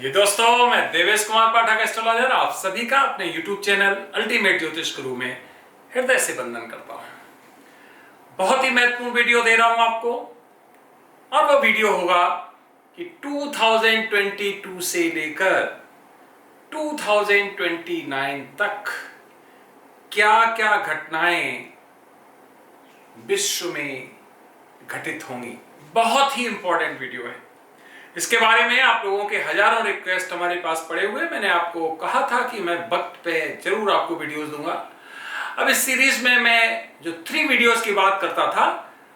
ये दोस्तों, मैं देवेश कुमार पाठक एस्ट्रोलॉजर आप सभी का अपने YouTube चैनल अल्टीमेट ज्योतिष गुरु में हृदय से वंदन करता हूं। बहुत ही महत्वपूर्ण वीडियो दे रहा हूं आपको, और वो वीडियो होगा कि 2022 से लेकर 2029 तक क्या क्या घटनाएं विश्व में घटित होंगी। बहुत ही इंपॉर्टेंट वीडियो है। इसके बारे में आप लोगों के हजारों रिक्वेस्ट हमारे पास पड़े हुए। मैंने आपको कहा था कि मैं वक्त पे जरूर आपको वीडियोस दूंगा। अब इस सीरीज में मैं जो 3 वीडियोस की बात करता था,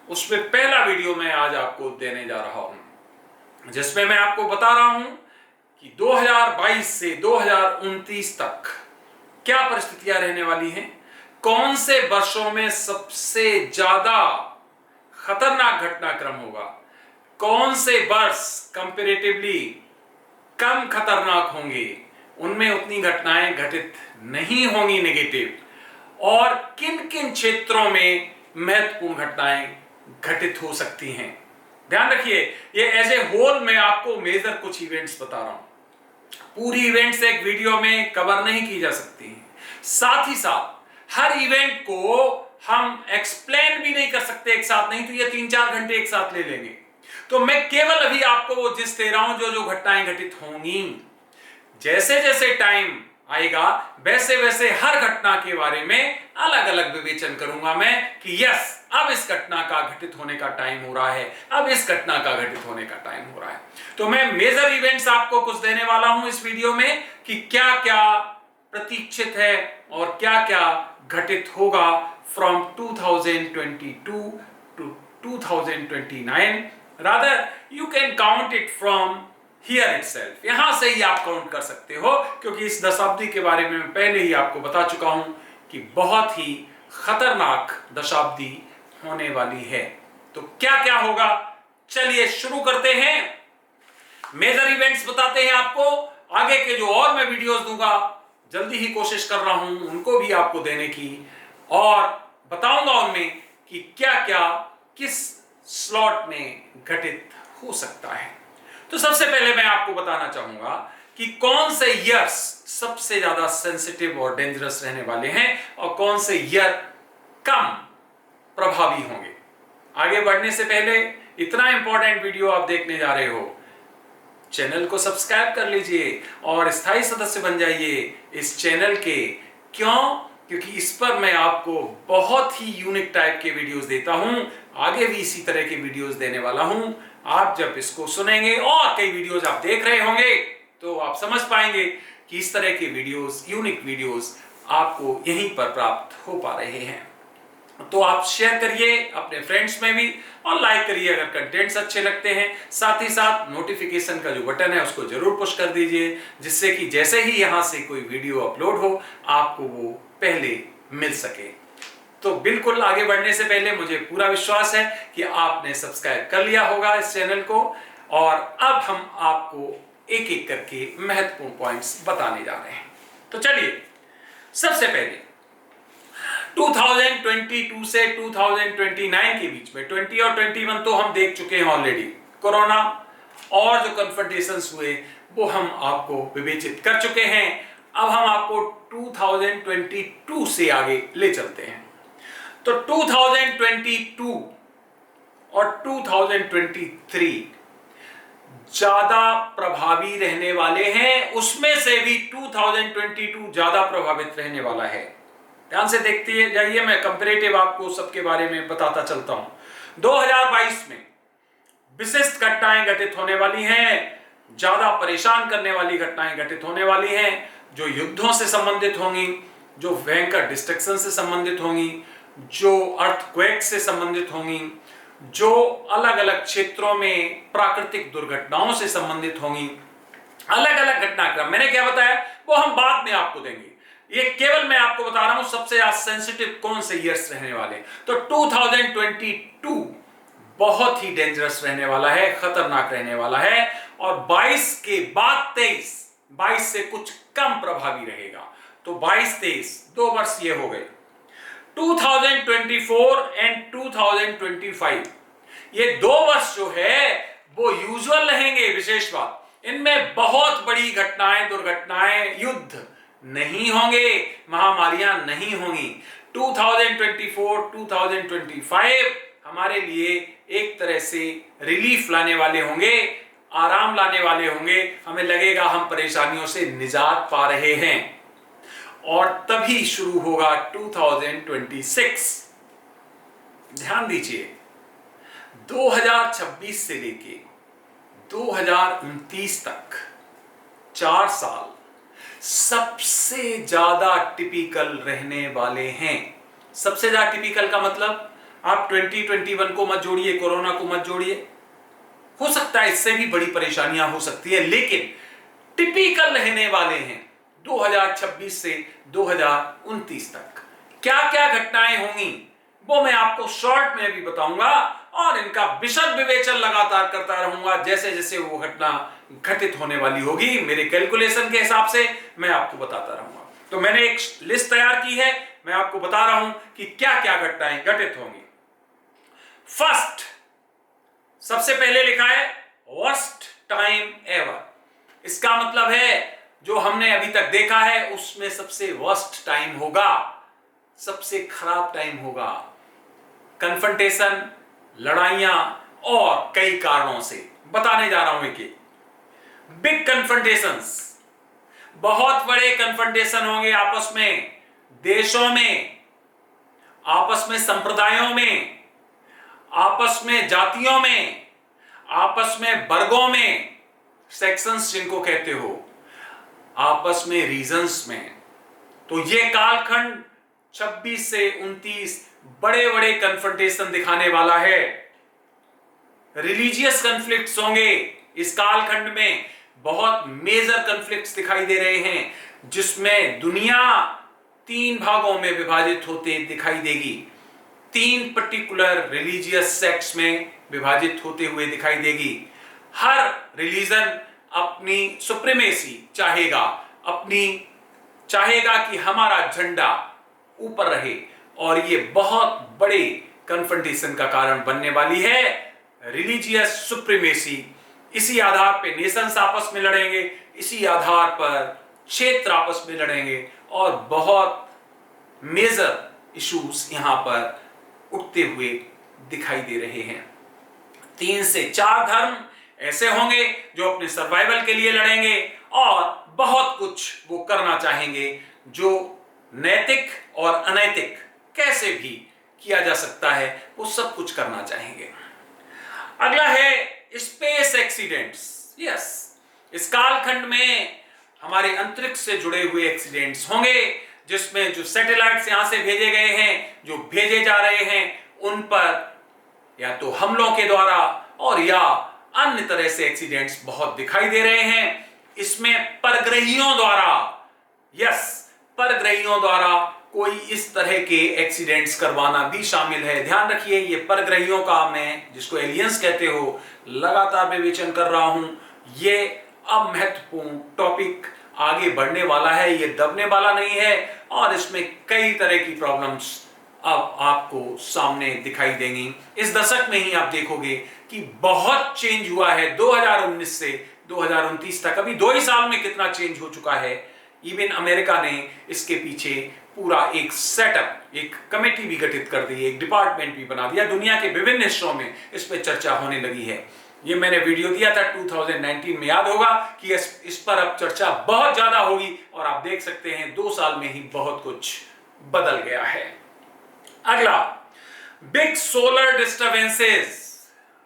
उसमें पहला वीडियो मैं आज आपको देने जा रहा हूं, जिसमें मैं आपको बता रहा हूं कि 2022 से 2029 तक क्या परिस्थितियां रहने वाली हैं, कौन से वर्षों में सबसे ज्यादा खतरनाक घटनाक्रम होगा, कौन से वर्ष कंपैरेटिवली कम खतरनाक होंगे, उनमें उतनी घटनाएं घटित नहीं होंगी नेगेटिव, और किन किन क्षेत्रों में महत्वपूर्ण घटनाएं घटित हो सकती हैं। ध्यान रखिए, ये एज ए होल मैं आपको मेजर कुछ इवेंट्स बता रहा हूं। पूरी इवेंट्स एक वीडियो में कवर नहीं की जा सकती हैं। साथ ही साथ हर इवेंट को हम एक्सप्लेन भी नहीं कर सकते एक साथ, नहीं तो ये 3-4 घंटे एक साथ ले लेंगे। तो मैं केवल अभी आपको वो जिस दे रहा हूं जो जो घटनाएं घटित होंगी। जैसे जैसे टाइम आएगा वैसे वैसे हर घटना के बारे में अलग अलग विवेचन करूंगा मैं कि यस, अब इस घटना का घटित होने का टाइम हो रहा है, अब इस घटना का घटित होने का टाइम हो रहा है। तो मैं मेजर इवेंट्स आपको कुछ देने वाला हूं इस वीडियो में कि क्या क्या प्रतीक्षित है और क्या क्या घटित होगा from 2022 to 2029। Rather, you can count it from here itself. यहां से ही आप काउंट कर सकते हो, क्योंकि इस दशाब्दी के बारे में मैं पहले ही आपको बता चुका हूं कि बहुत ही खतरनाक दशाब्दी होने वाली है। तो क्या क्या होगा, चलिए शुरू करते हैं। मेजर इवेंट्स बताते हैं आपको। आगे के जो और मैं वीडियोस दूंगा, जल्दी ही कोशिश कर रहा हूं उनको भी आपको देने की, और बताऊंगा उनमें कि क्या क्या किस स्लॉट में घटित हो सकता है। तो सबसे पहले मैं आपको बताना चाहूंगा कि कौन से ईयर्स सबसे ज्यादा सेंसिटिव और डेंजरस रहने वाले हैं और कौन से ईयर कम प्रभावी होंगे। आगे बढ़ने से पहले इतना इंपॉर्टेंट वीडियो आप देखने जा रहे हो, चैनल को सब्सक्राइब कर लीजिए और स्थायी सदस्य बन जाइए इस चैनल के। क्यों? क्योंकि इस पर मैं आपको बहुत ही यूनिक टाइप के वीडियोस देता हूं। आगे भी इसी तरह के वीडियोस देने वाला हूं। आप जब इसको सुनेंगे और कई वीडियोस आप देख रहे होंगे तो आप समझ पाएंगे कि इस तरह के वीडियोस, यूनिक वीडियोस आपको यहीं पर प्राप्त हो पा रहे हैं। तो आप शेयर करिए अपने फ्रेंड्स में भी, और लाइक करिए अगर कंटेंट्स अच्छे लगते हैं। साथ ही साथ नोटिफिकेशन का जो बटन है उसको जरूर पुश कर दीजिए, जिससे कि जैसे ही यहां से कोई वीडियो अपलोड हो आपको वो पहले मिल सके। तो बिल्कुल आगे बढ़ने से पहले मुझे पूरा विश्वास है कि आपने सब्सक्राइब कर लिया होगा इस चैनल को, और अब हम आपको एक एक करके महत्वपूर्ण पॉइंट्स बताने जा रहे हैं। तो चलिए, सबसे पहले 2022 से 2029 के बीच में 20 और 21 तो हम देख चुके हैं ऑलरेडी। कोरोना और जो कन्फ्रंटेशंस हुए वो हम आपको विवेचित कर चुके हैं। अब हम आपको 2022 से आगे ले चलते हैं। तो 2022 और 2023 ज्यादा प्रभावी रहने वाले हैं। उसमें से भी 2022 ज्यादा प्रभावित रहने वाला है। ध्यान से देखते जाइए, मैं कंपैरेटिव आपको सबके बारे में बताता चलता हूं। 2022 में विशिष्ट घटनाएं घटित होने वाली हैं, ज्यादा परेशान करने वाली घटनाएं घटित होने वाली हैं, जो युद्धों से संबंधित होंगी, जो भयंकर डिस्ट्रक्शन से संबंधित होंगी, जो अर्थक्वेक से संबंधित होंगी, जो अलग अलग क्षेत्रों में प्राकृतिक दुर्घटनाओं से संबंधित होंगी। अलग अलग घटनाक्रम मैंने क्या बताया वो हम बाद में आपको देंगे। ये केवल मैं आपको बता रहा हूं सबसे ज्यादा सेंसिटिव कौन से ईयर्स रहने वाले। तो 2022 बहुत ही डेंजरस रहने वाला है, खतरनाक रहने वाला है, और 22 के बाद 22 से कुछ कम प्रभावी रहेगा। तो 22-23 2 वर्ष ये हो गए। 2024 एंड 2025 ये 2 वर्ष जो है वो यूजुअल रहेंगे। विशेष बात, इनमें बहुत बड़ी घटनाएं, दुर्घटनाएं, युद्ध नहीं होंगे, महामारियां नहीं होंगी। 2024, 2025 हमारे लिए एक तरह से रिलीफ लाने वाले होंगे, आराम लाने वाले होंगे। हमें लगेगा हम परेशानियों से निजात पा रहे हैं। और तभी शुरू होगा 2026। ध्यान दीजिए, 2026 से लेके 2029 तक 4 साल सबसे ज्यादा टिपिकल रहने वाले हैं। सबसे ज्यादा टिपिकल का मतलब, आप 2021 को मत जोड़िए, कोरोना को मत जोड़िए, हो सकता है इससे भी बड़ी परेशानियां हो सकती है, लेकिन टिपिकल रहने वाले हैं 2026 से 2029 तक। क्या क्या घटनाएं होंगी वो मैं आपको शॉर्ट में भी बताऊंगा, और इनका विशद विवेचन लगातार करता रहूंगा। जैसे जैसे वो घटना घटित होने वाली होगी, मेरे कैलकुलेशन के हिसाब से मैं आपको बताता रहूंगा। तो मैंने एक लिस्ट तैयार की है, मैं आपको बता रहा हूं कि क्या क्या घटनाएं घटित होंगी। फर्स्ट, सबसे पहले लिखा है वर्स्ट टाइम एवर। इसका मतलब है जो हमने अभी तक देखा है उसमें सबसे वर्स्ट टाइम होगा, सबसे खराब टाइम होगा। कन्फ्रंटेशन, लड़ाइयां और कई कारणों से बताने जा रहा हूं कि बिग कन्फ्रंटेशंस, बहुत बड़े कन्फ्रंटेशन होंगे आपस में, देशों में, आपस में संप्रदायों में, आपस में जातियों में, आपस में वर्गों में, सेक्शंस जिनको कहते हो, आपस में रीजन्स में। तो ये कालखंड 26 से 29 बड़े बड़े कन्फ्रंटेशन दिखाने वाला है। रिलीजियस कन्फ्लिक्ट्स होंगे इस कालखंड में, बहुत मेजर कन्फ्लिक्ट्स दिखाई दे रहे हैं, जिसमें दुनिया 3 भागों में विभाजित होते दिखाई देगी। 3 पर्टिकुलर रिलीजियस सेक्ट्स में विभाजित होते हुए दिखाई देगी। हर रिलीजन अपनी सुप्रीमेसी चाहेगा कि हमारा झंडा ऊपर रहे, और ये बहुत बड़े कन्फ्रंटेशन का कारण बनने वाली है। रिलीजियस सुप्रीमेसी, इसी आधार पर नेशंस आपस में लड़ेंगे, इसी आधार पर क्षेत्र आपस में लड़ेंगे, और बहुत मेजर इश्यूज यहां पर उठते हुए दिखाई दे रहे हैं। 3 से 4 धर्म ऐसे होंगे जो अपने सर्वाइवल के लिए लड़ेंगे, और बहुत कुछ वो करना चाहेंगे जो नैतिक और अनैतिक कैसे भी किया जा सकता है, वो सब कुछ करना चाहेंगे। अगला है स्पेस एक्सीडेंट्स। यस, इस कालखंड में हमारे अंतरिक्ष से जुड़े हुए एक्सीडेंट्स होंगे, जिसमें जो सैटेलाइट्स यहां से भेजे गए हैं, जो भेजे जा रहे हैं, उन पर या तो हमलों के द्वारा और या अन्य तरह से एक्सीडेंट्स बहुत दिखाई दे रहे हैं। इसमें परग्रहियों द्वारा, यस, परग्रहियों द्वारा कोई इस तरह के एक्सीडेंट्स करवाना भी शामिल है। ध्यान रखिए, ये परग्रहियों का मैं, जिसको एलियंस कहते हो, लगातार विवेचन कर रहा हूं। ये अब महत्वपूर्ण टॉपिक आगे बढ़ने वाला है, ये दबने वाला नहीं है, और इसमें कई तरह की प्रॉब्लम्स अब आपको सामने दिखाई देंगी। इस दशक में ही आप देखोगे कि बहुत चेंज हुआ है 2019 से 2029 तक। अभी 2 ही साल में कितना चेंज हो चुका है। इवन अमेरिका ने इसके पीछे पूरा एक सेटअप, एक कमेटी भी गठित कर दी, एक डिपार्टमेंट भी बना दिया। दुनिया के विभिन्न हिस्सों में इस पर चर्चा होने लगी है। ये मैंने वीडियो दिया था 2019 में, याद होगा कि इस पर अब चर्चा बहुत ज्यादा होगी, और आप देख सकते हैं 2 साल में ही बहुत कुछ बदल गया है। अगला, बिग सोलर डिस्टर्बेंसेस।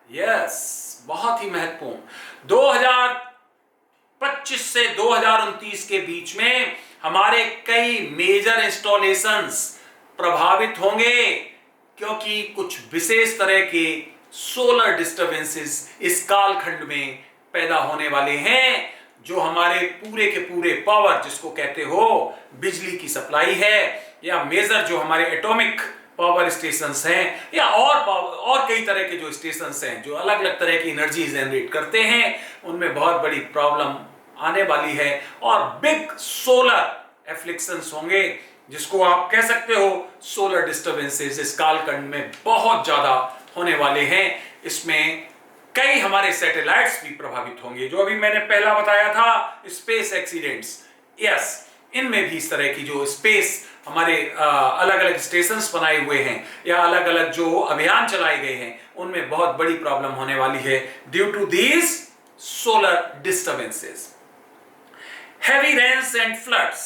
यस, बहुत ही महत्वपूर्ण। 2025 से 2029 के बीच में हमारे कई मेजर इंस्टॉलेशंस प्रभावित होंगे, क्योंकि कुछ विशेष तरह के सोलर डिस्टर्बेंसेस इस कालखंड में पैदा होने वाले हैं, जो हमारे पूरे के पूरे पावर, जिसको कहते हो बिजली की सप्लाई है, या मेजर जो हमारे एटॉमिक पावर स्टेशंस हैं, या और कई तरह के जो स्टेशंस हैं जो अलग अलग तरह की एनर्जी जनरेट करते हैं, उनमें बहुत बड़ी प्रॉब्लम आने वाली है। और बिग सोलर एफ्लिक्शंस होंगे, जिसको आप कह सकते हो सोलर डिस्टर्बेंसेस, इस कालखंड में बहुत ज्यादा होने वाले हैं। इसमें कई हमारे सैटेलाइट्स भी प्रभावित होंगे, जो अभी मैंने पहला बताया था स्पेस एक्सीडेंट्स। यस, इनमें भी इस तरह की जो स्पेस हमारे अलग अलग स्टेशन बनाए हुए हैं या अलग अलग जो अभियान चलाए गए हैं, उनमें बहुत बड़ी प्रॉब्लम होने वाली है due to these solar disturbances. Heavy rains and floods,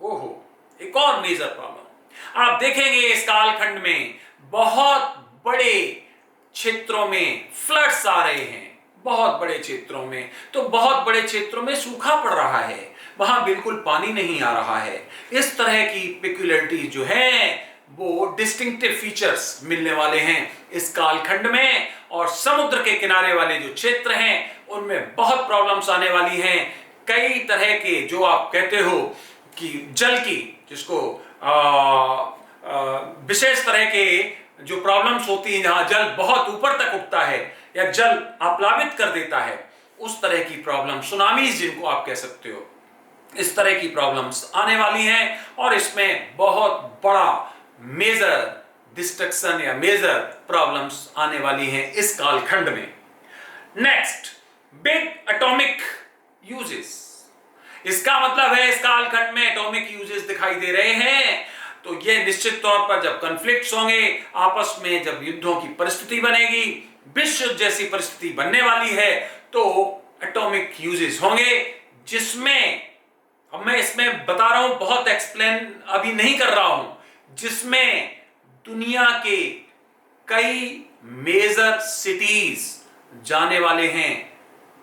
ओहो, एक और मेजर प्रॉब्लम आप देखेंगे इस कालखंड में। बहुत बड़े क्षेत्रों में फ्लड्स आ रहे हैं, बहुत बड़े क्षेत्रों में, तो बहुत बड़े क्षेत्रों में सूखा पड़ रहा है, वहां बिल्कुल पानी नहीं आ रहा है। इस तरह की पेक्युलरिटीज जो है वो डिस्टिंक्टिव फीचर्स मिलने वाले हैं इस कालखंड में, और समुद्र के किनारे वाले जो क्षेत्र हैं उनमें बहुत प्रॉब्लम्स आने वाली हैं। कई तरह के जो आप कहते हो कि जल की, जिसको विशेष तरह के जो प्रॉब्लम्स होती हैं, जहां जल बहुत ऊपर तक उठता है या जल आप्लावित कर देता है, उस तरह की प्रॉब्लम, सुनामीज जिनको आप कह सकते हो, इस तरह की प्रॉब्लम्स आने वाली हैं, और इसमें बहुत बड़ा मेजर डिस्ट्रक्शन या मेजर प्रॉब्लम्स आने वाली हैं इस कालखंड में। Next, big atomic uses. इसका मतलब है इस कालखंड में एटॉमिक यूजेस दिखाई दे रहे हैं, तो यह निश्चित तौर पर जब कॉन्फ्लिक्ट्स होंगे आपस में, जब युद्धों की परिस्थिति बनेगी, विश्व युद्ध जैसी परिस्थिति बनने वाली है, तो एटॉमिक यूजेस होंगे, जिसमें अब मैं इसमें बता रहा हूं, बहुत एक्सप्लेन अभी नहीं कर रहा हूं, जिसमें दुनिया के कई मेजर सिटीज जाने वाले हैं,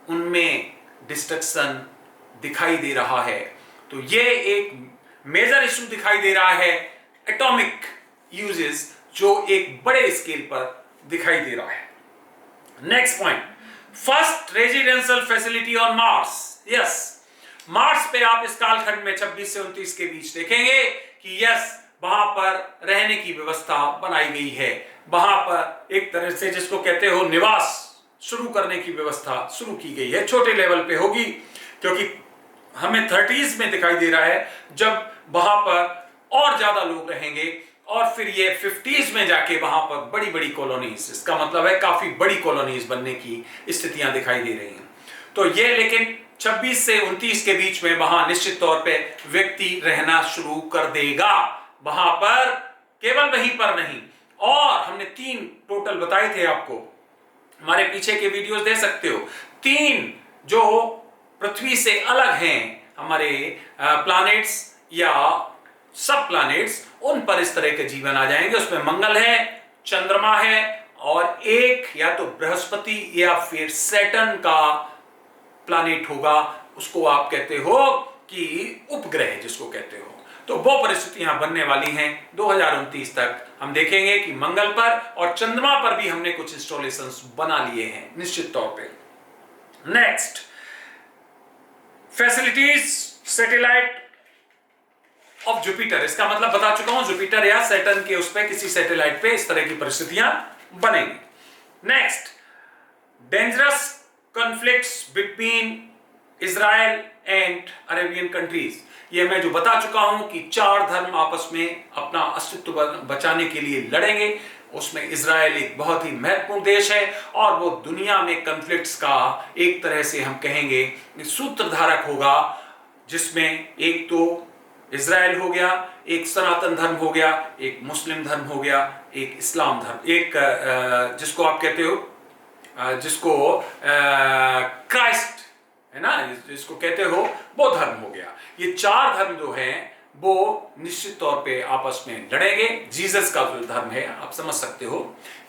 उनमें डिस्ट्रक्शन दिखाई दे रहा है। तो ये एक मेजर इशू दिखाई दे रहा है, एटॉमिक यूजेस, जो एक बड़े स्केल पर दिखाई दे रहा है। Next point, first residential facility on Mars. Yes, Mars पे आप इस कालखंड में 26 से 29 के बीच देखेंगे कि यस, वहां पर रहने की व्यवस्था बनाई गई है, वहां पर एक तरह से जिसको कहते हो निवास शुरू करने की व्यवस्था शुरू की गई है। छोटे लेवल पे होगी, क्योंकि हमें 30s में दिखाई दे रहा है जब वहां पर और ज्यादा लोग रहेंगे, और फिर ये 50s में जाके वहां पर बड़ी बड़ी कॉलोनीज, इसका मतलब है काफी बड़ी कॉलोनीज बनने की स्थितियां दिखाई दे रही हैं। तो ये लेकिन 26 से 29 के बीच में वहां निश्चित तौर पे व्यक्ति रहना शुरू कर देगा, वहां पर, केवल वहीं पर नहीं। और हमने 3 टोटल बताए थे आपको, हमारे पीछे के वीडियोस दे सकते हो। 3 जो पृथ्वी से अलग हैं हमारे प्लैनेट्स या सब प्लैनेट्स, उन पर इस तरह के जीवन आ जाएंगे। उसमें मंगल है, चंद्रमा है, और एक या तो बृहस्पति या फिर सैटर्न का प्लैनेट होगा, उसको आप कहते हो कि उपग्रह जिसको कहते हो। तो वो परिस्थितियां बनने वाली हैं 2029 तक। हम देखेंगे कि मंगल पर और चंद्रमा पर भी हमने कुछ इंस्टॉलेशंस बना लिए हैं निश्चित तौर पे। Next, facilities satellite of Jupiter. इसका मतलब बता चुका हूं, जुपिटर या सैटर्न के उस पे, किसी सैटेलाइट पे इस तरह की परिस्थितियां बनेंगी। Next, dangerous conflicts between Israel and Arabian countries. ये मैं जो बता चुका हूं कि 4 धर्म आपस में अपना अस्तित्व बचाने के लिए लड़ेंगे, उसमें इजराइल एक बहुत ही महत्वपूर्ण देश है, और वो दुनिया में कॉन्फ्लिक्ट्स का एक तरह से हम कहेंगे सूत्रधारक होगा, जिसमें एक तो इजराइल हो गया, एक सनातन धर्म हो गया, एक मुस्लिम धर्म हो गया, एक इस्लाम धर्म, एक जिसको आप कहते हो, जिसको क्राइस्ट है ना, जिसको कहते हो वो धर्म हो गया। ये 4 धर्म जो हैं वो निश्चित तौर पे आपस में लड़ेंगे। जीसस का जो धर्म है, आप समझ सकते हो,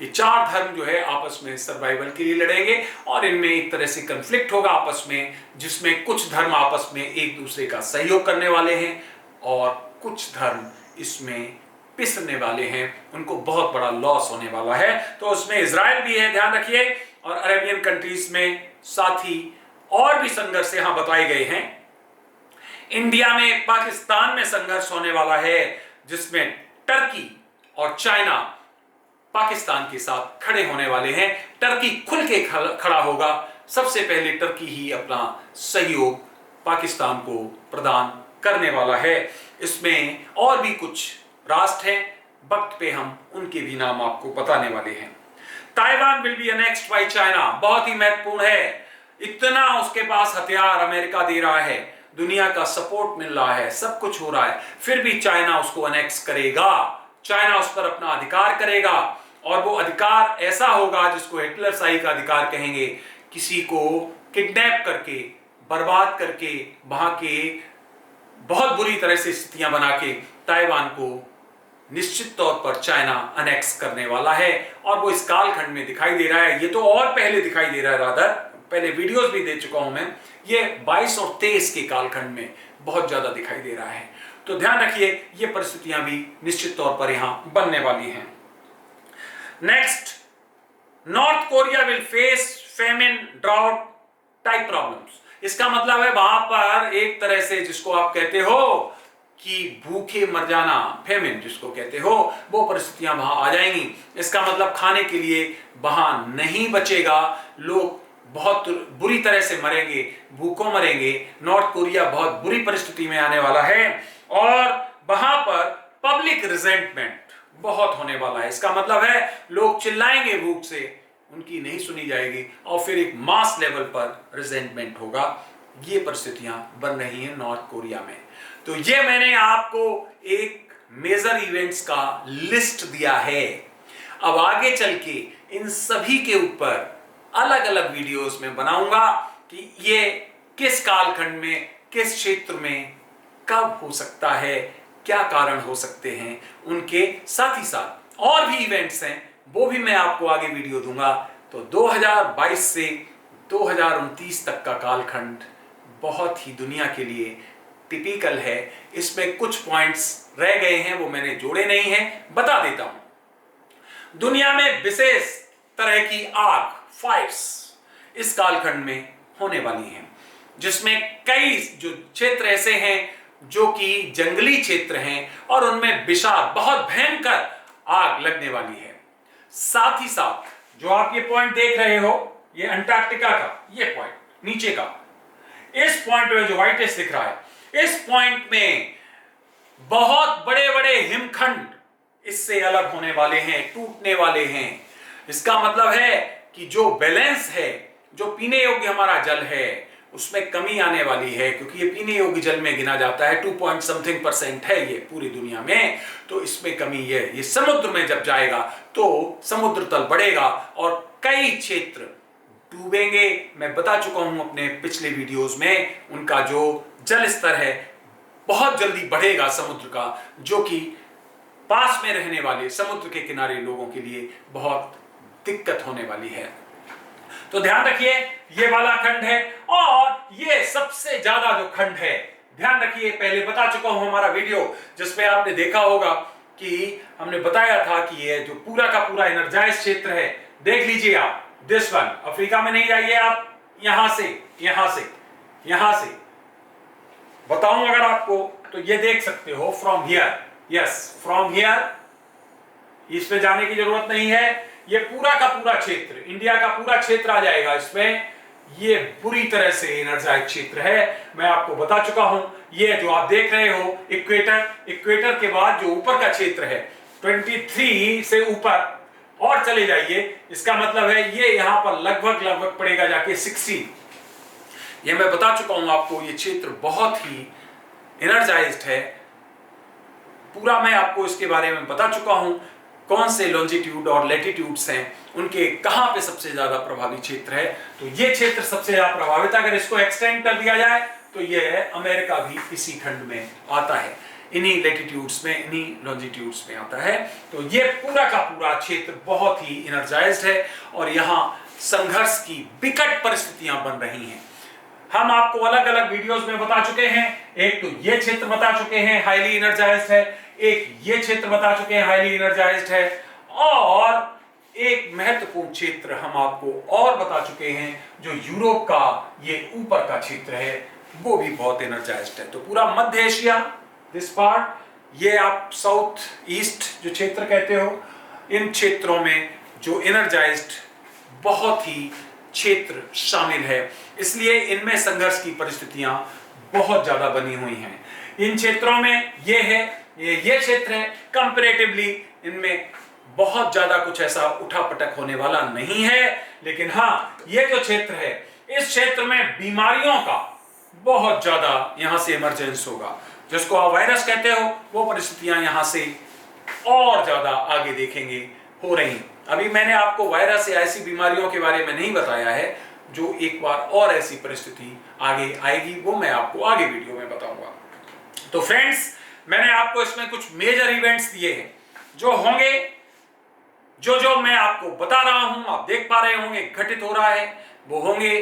ये 4 धर्म जो है आपस में सर्वाइवल के लिए लड़ेंगे, और इनमें एक तरह से कंफ्लिक्ट होगा आपस में, जिसमें कुछ धर्म आपस में एक दूसरे का सहयोग करने वाले हैं, और कुछ धर्म इसमें पिसने वाले हैं, उनको बहुत बड़ा लॉस होने वाला है। तो उसमें इजराइल भी है, ध्यान रखिए, और अरेबियन कंट्रीज में साथ ही और भी संघर्ष यहां बताए गए हैं। इंडिया में, पाकिस्तान में संघर्ष होने वाला है, जिसमें टर्की और चाइना पाकिस्तान के साथ खड़े होने वाले हैं। टर्की खुल के खड़ा होगा, सबसे पहले टर्की ही अपना सहयोग पाकिस्तान को प्रदान करने वाला है। इसमें और भी कुछ राष्ट्र हैं, वक्त पे हम उनके भी नाम आपको बताने वाले हैं। Taiwan will be annexed by China, बहुत ही महत्वपूर्ण है। इतना उसके पास हथियार अमेरिका दे रहा है, दुनिया का सपोर्ट मिल रहा है, सब कुछ हो रहा है, फिर भी चाइना उसको अनेक्स करेगा, चाइना उस पर अपना अधिकार करेगा। और वो अधिकार ऐसा होगा जिसको हिटलरशाही का अधिकार कहेंगे, किसी को किडनैप करके, बर्बाद करके, वहां के बहुत बुरी तरह से स्थितियां बना के ताइवान को निश्चित तौर पर चाइना अनेक्स करने वाला है। और वो इस कालखंड में दिखाई दे रहा है। ये तो और पहले दिखाई दे रहा है, रादर पहले वीडियोस भी दे चुका हूं मैं। ये 22 और 23 के कालखंड में बहुत ज्यादा दिखाई दे रहा है। तो ध्यान रखिए, ये परिस्थितियां भी निश्चित तौर पर यहां बनने वाली हैं। Next, North Korea will face famine, drought type problems. इसका मतलब है वहां पर एक तरह से जिसको आप कहते हो कि भूखे मर जाना, फेमिन जिसको कहते हो, वो परिस्थितियां वहां आ जाएंगी। इसका मतलब खाने के लिए वहां नहीं बचेगा, लोग बहुत बुरी तरह से मरेंगे, भूखों मरेंगे। नॉर्थ कोरिया बहुत बुरी परिस्थिति में आने वाला है और वहां पर पब्लिक रिजेंटमेंट बहुत होने वाला है। इसका मतलब है लोग चिल्लाएंगे भूख से, उनकी नहीं सुनी जाएगी और फिर एक मास लेवल पर रिजेंटमेंट होगा। ये परिस्थितियां बन रही हैं नॉर्थ कोरिया में। तो ये मैंने आपको एक मेजर इवेंट्स का लिस्ट दिया है। अब आगे चल के इन सभी के ऊपर अलग अलग वीडियोस में बनाऊंगा कि ये किस कालखंड में, किस क्षेत्र में कब हो सकता है, क्या कारण हो सकते हैं उनके। साथ ही साथ और भी इवेंट्स हैं, वो भी मैं आपको आगे वीडियो दूंगा। तो 2022 से 2029 तक का कालखंड बहुत ही दुनिया के लिए टिपिकल है। इसमें कुछ पॉइंट्स रह गए हैं, वो मैंने जोड़े नहीं हैं, बता देता हूं। दुनिया में विशेष तरह की आग, फायर्स इस कालखंड में होने वाली हैं, जिसमें कई जो क्षेत्र ऐसे हैं जो कि जंगली क्षेत्र हैं और उनमें विषाक्त, बहुत भयंकर आग लगने वाली है। साथ ही साथ जो आप ये पॉइंट देख रहे हो, ये अंटार्कटिका का ये पॉइंट नीचे का, इस पॉइंट में जो व्हाइटिश दिख रहा है, इस पॉइंट में बहुत बड़े बड़े हिमखंड इससे अलग होने वाले हैं, टूटने वाले हैं। इसका मतलब है कि जो बैलेंस है, जो पीने योग्य हमारा जल है, उसमें कमी आने वाली है, क्योंकि ये पीने योग्य जल में गिना जाता है। 2.something% है ये पूरी दुनिया में, तो इसमें कमी है। ये समुद्र में जब जाएगा तो समुद्र तल बढ़ेगा और कई क्षेत्र डूबेंगे। मैं बता चुका हूं अपने पिछले वीडियोस में, उनका जो जल स्तर है बहुत जल्दी बढ़ेगा समुद्र का, जो कि पास में रहने वाले समुद्र के किनारे लोगों के लिए बहुत दिक्कत होने वाली है। तो ध्यान रखिए, ये वाला खंड है और ये सबसे ज्यादा जो खंड है, ध्यान रखिए, पहले बता चुका हूं हमारा वीडियो जिसमें आपने देखा होगा कि हमने बताया था कि ये जो पूरा का पूरा एनर्जाइज क्षेत्र है, देख लीजिए आप, दिस वन, अफ्रीका में नहीं जाइए आप, यहां से यहां से यहां से बताऊं अगर आपको, तो ये देख सकते हो from here, yes from here, इसमें जाने की जरूरत नहीं है। ये पूरा का पूरा क्षेत्र, इंडिया का पूरा क्षेत्र आ जाएगा इसमें। ये पूरी तरह से एनर्जाइज क्षेत्र है, मैं आपको बता चुका हूं। ये जो आप देख रहे हो इक्वेटर, इक्वेटर के बाद जो ऊपर का क्षेत्र है 23 से ऊपर और चले जाइए, इसका मतलब है ये यहां पर लगभग पड़ेगा जाके 60। ये मैं बता चुका हूं आपको, ये क्षेत्र बहुत ही एनर्जाइज्ड है। पूरा मैं आपको इसके बारे में बता चुका हूं, कौन से लॉन्जिट्यूड और लैटिट्यूड्स हैं, उनके कहां पे सबसे ज्यादा प्रभावी क्षेत्र है। तो ये क्षेत्र सबसे ज्यादा प्रभावित है। अगर इसको एक्सटेंड कर दिया जाए तो ये अमेरिका भी इसी खंड में आता है, इन्हीं लैटिट्यूड्स में, इन्हीं लॉन्जिट्यूड्स में आता है। तो ये पूरा का पूरा क्षेत्र बहुत ही एनर्जाइज्ड है और यहां संघर्ष की विकट परिस्थितियां बन रही हैं। हम आपको अलग अलग वीडियोस में बता चुके हैं। एक तो ये क्षेत्र बता चुके हैं हाईली एनर्जाइज्ड है, एक ये क्षेत्र बता चुके हैं हाईली एनर्जाइज्ड है, और एक महत्वपूर्ण क्षेत्र हम आपको और बता चुके हैं जो यूरोप का ये ऊपर का क्षेत्र है, वो भी बहुत एनर्जाइज्ड है। तो पूरा मध्य एशिया, दिस पार्ट, ये आप साउथ ईस्ट जो क्षेत्र कहते हो, इन क्षेत्रों में जो एनर्जाइज्ड बहुत ही क्षेत्र शामिल है, इसलिए इनमें संघर्ष की परिस्थितियां बहुत ज्यादा बनी हुई हैं। इन क्षेत्रों में ये है, ये क्षेत्र है, कंपैरेटिवली इनमें बहुत ज्यादा कुछ ऐसा उठापटक होने वाला नहीं है, लेकिन हाँ, ये जो क्षेत्र है, इस क्षेत्र में बीमारियों का बहुत ज्यादा यहां से इमरजेंस होगा। जिसको आप वायरस कहते हो, वो परिस्थितियां यहां से और ज्यादा आगे देखेंगे हो रही। अभी मैंने आपको वायरस या ऐसी बीमारियों के बारे में नहीं बताया है, जो एक बार और ऐसी परिस्थिति आगे आएगी, वो मैं आपको आगे वीडियो में बताऊंगा। तो फ्रेंड्स, मैंने आपको इसमें कुछ मेजर इवेंट्स दिए हैं जो होंगे, जो मैं आपको बता रहा हूं, आप देख पा रहे होंगे घटित हो रहा है, वो होंगे।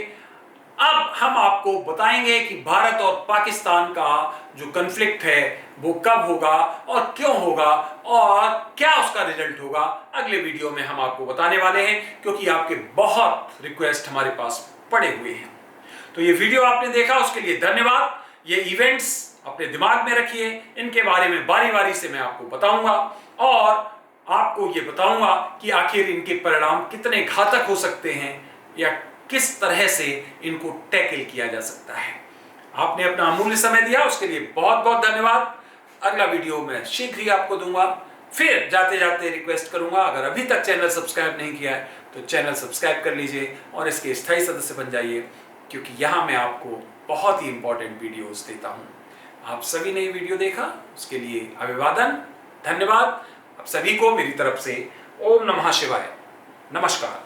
अब हम आपको बताएंगे कि भारत और पाकिस्तान का जो कॉन्फ्लिक्ट है वो कब होगा और क्यों होगा और क्या उसका रिजल्ट होगा। अगले वीडियो में हम आपको बताने वाले हैं, क्योंकि आपके बहुत रिक्वेस्ट हमारे पास पड़े हुए हैं। तो ये वीडियो आपने देखा, उसके लिए धन्यवाद। ये इवेंट्स अपने दिमाग में रखिए, इनके बारे में बारी बारी से मैं आपको बताऊंगा और आपको ये बताऊंगा कि आखिर इनके परिणाम कितने घातक हो सकते हैं या किस तरह से इनको टैकल किया जा सकता है। आपने अपना अमूल्य समय दिया, उसके लिए बहुत बहुत धन्यवाद। अगला वीडियो मैं शीघ्र ही आपको दूंगा। फिर जाते जाते रिक्वेस्ट करूंगा, अगर अभी तक चैनल सब्सक्राइब नहीं किया है तो चैनल सब्सक्राइब कर लीजिए और इसके स्थायी सदस्य बन जाइए, क्योंकि यहां मैं आपको बहुत ही इंपॉर्टेंट वीडियोस देता हूं। आप सभी ने वीडियो देखा, उसके लिए अभिवादन, धन्यवाद। आप सभी को मेरी तरफ से ओम नमः शिवाय, नमस्कार।